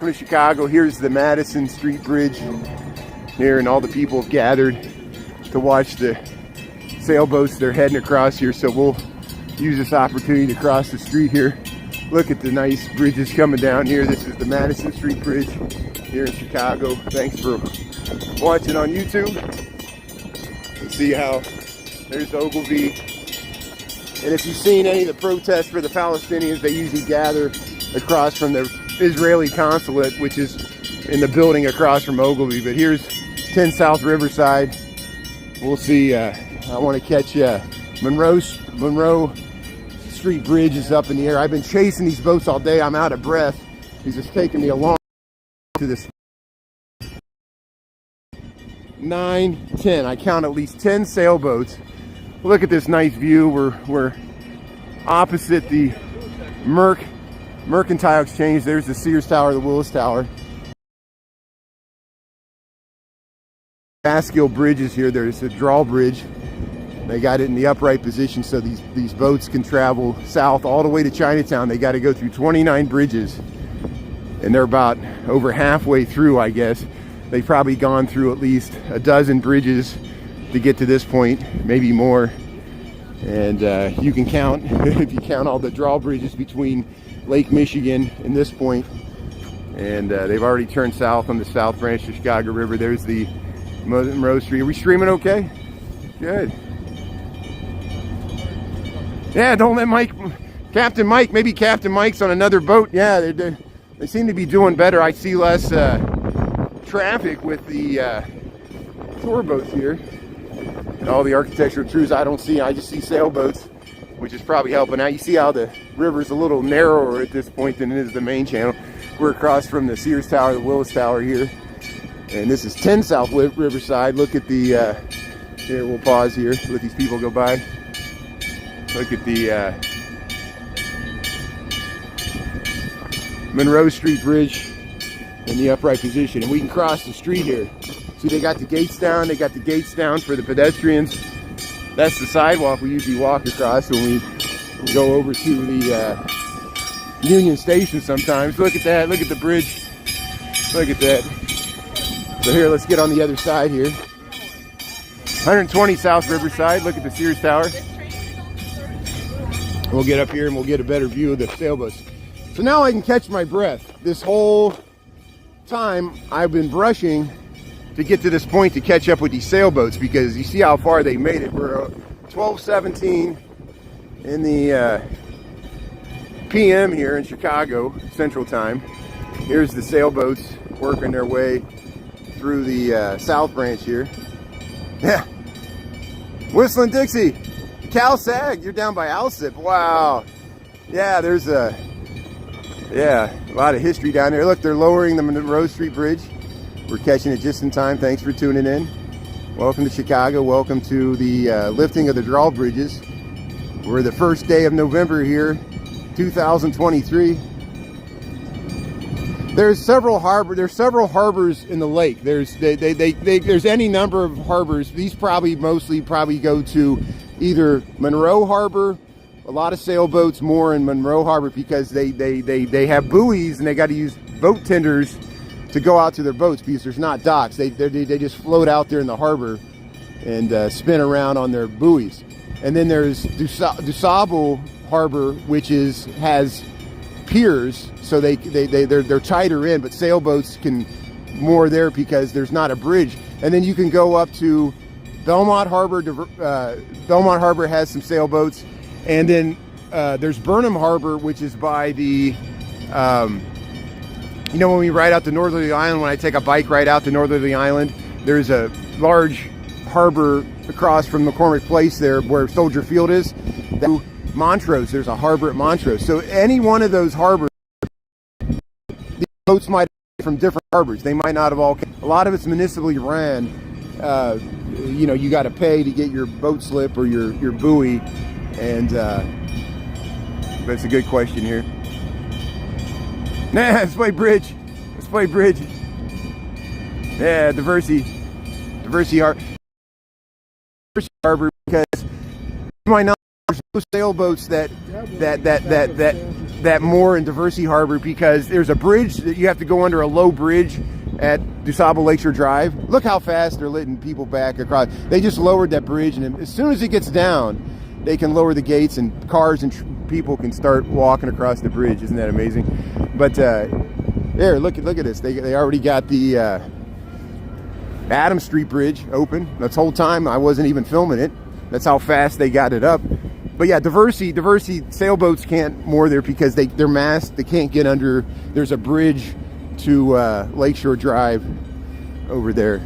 Welcome to Chicago. Here's the Madison Street Bridge here, and all the people have gathered to watch the sailboats. They're heading across here, so we'll use this opportunity to cross the street here. Look at the nice bridges coming down here. This is the Madison Street Bridge here in Chicago. Thanks for watching on YouTube. You see how there's Ogilvy. And if you've seen any of the protests for the Palestinians, they usually gather across from the Israeli consulate, which is in the building across from Ogilvy. But here's 10 South Riverside. We'll see. I want to catch Monroe Street Bridge is up in the air. I've been chasing these boats all day. I'm out of breath. He's just taking me along to this 9, 10. I count at least 10 sailboats. Look at this nice view. We're opposite the Mercantile Exchange. There's the Sears Tower, the Willis Tower. Bascule Bridge is here. There's the Drawbridge. They got it in the upright position so these boats can travel south all the way to Chinatown. They got to go through 29 bridges, and they're about over halfway through, I guess. They've probably gone through at least a dozen bridges to get to this point, maybe more. And you can count, if you count all the drawbridges between Lake Michigan and this point. And they've already turned south on the South Branch of Chicago River. There's the Monroe Street. Are we streaming okay? Good. Yeah, don't let Captain Mike, maybe Captain Mike's on another boat. Yeah, they seem to be doing better. I see less traffic with the tour boats here. And all the architectural truths I don't see. I just see sailboats, which is probably helping out. You see how the river's a little narrower at this point than it is the main channel. We're across from the Sears Tower, the Willis Tower here. And this is 10 South Riverside. Look at the, here, we'll pause here, let these people go by. Look at the Monroe Street Bridge in the upright position. And we can cross the street here. See, they got the gates down. They got the gates down for the pedestrians. That's the sidewalk we usually walk across when we go over to the Union Station sometimes. Look at that. Look at the bridge. Look at that. So here, let's get on the other side here. 120 South Riverside. Look at the Sears Tower. We'll get up here and we'll get a better view of the sailboats. So now I can catch my breath. This whole time I've been brushing to get to this point to catch up with these sailboats, because you see how far they made it. We're 12:17 in the PM here in Chicago Central Time. Here's the sailboats working their way through the South Branch here. Yeah, Whistling Dixie, Cal Sag, you're down by Alsip. Wow. Yeah, there's a lot of history down there. Look, they're lowering the Monroe Street Bridge. We're catching it just in time. Thanks for tuning in. Welcome to Chicago. Welcome to the lifting of the drawbridges. We're the first day of November here, 2023. There's several harbors in the lake. There's any number of harbors. These mostly go to either Monroe Harbor. A lot of sailboats more in Monroe Harbor because they have buoys and they got to use boat tenders to go out to their boats because there's not docks. They just float out there in the harbor and spin around on their buoys. And then there's DuSable Harbor, which has piers, so they're tighter in, but sailboats can moor there because there's not a bridge. And then you can go up to Belmont Harbor. Belmont Harbor has some sailboats, and then there's Burnham Harbor, which is by the you know, when we ride out to Northerly Island, when I take a bike ride out to Northerly Island, there's a large harbor across from McCormick Place there where Soldier Field is. Montrose, there's a harbor at Montrose. So any one of those harbors, the boats might be from different harbors. They might not have all. A lot of it's municipally ran. You know, you got to pay to get your boat slip or your buoy. And that's a good question here. Nah, let's play bridge. Let's play bridge. Yeah, Diversey Harbor, because my knowledge, there's no sailboats that that more in Diversey Harbor, because there's a bridge that you have to go under, a low bridge at DuSable Lakeshore Drive. Look how fast they're letting people back across. They just lowered that bridge, and as soon as it gets down, they can lower the gates and cars and people can start walking across the bridge. Isn't that amazing? But there, look at this. They already got the Adams Street Bridge open. This whole time I wasn't even filming it. That's how fast they got it up. But yeah, Diversey sailboats can't moor there because they're masked. They can't get under. There's a bridge to Lakeshore Drive over there.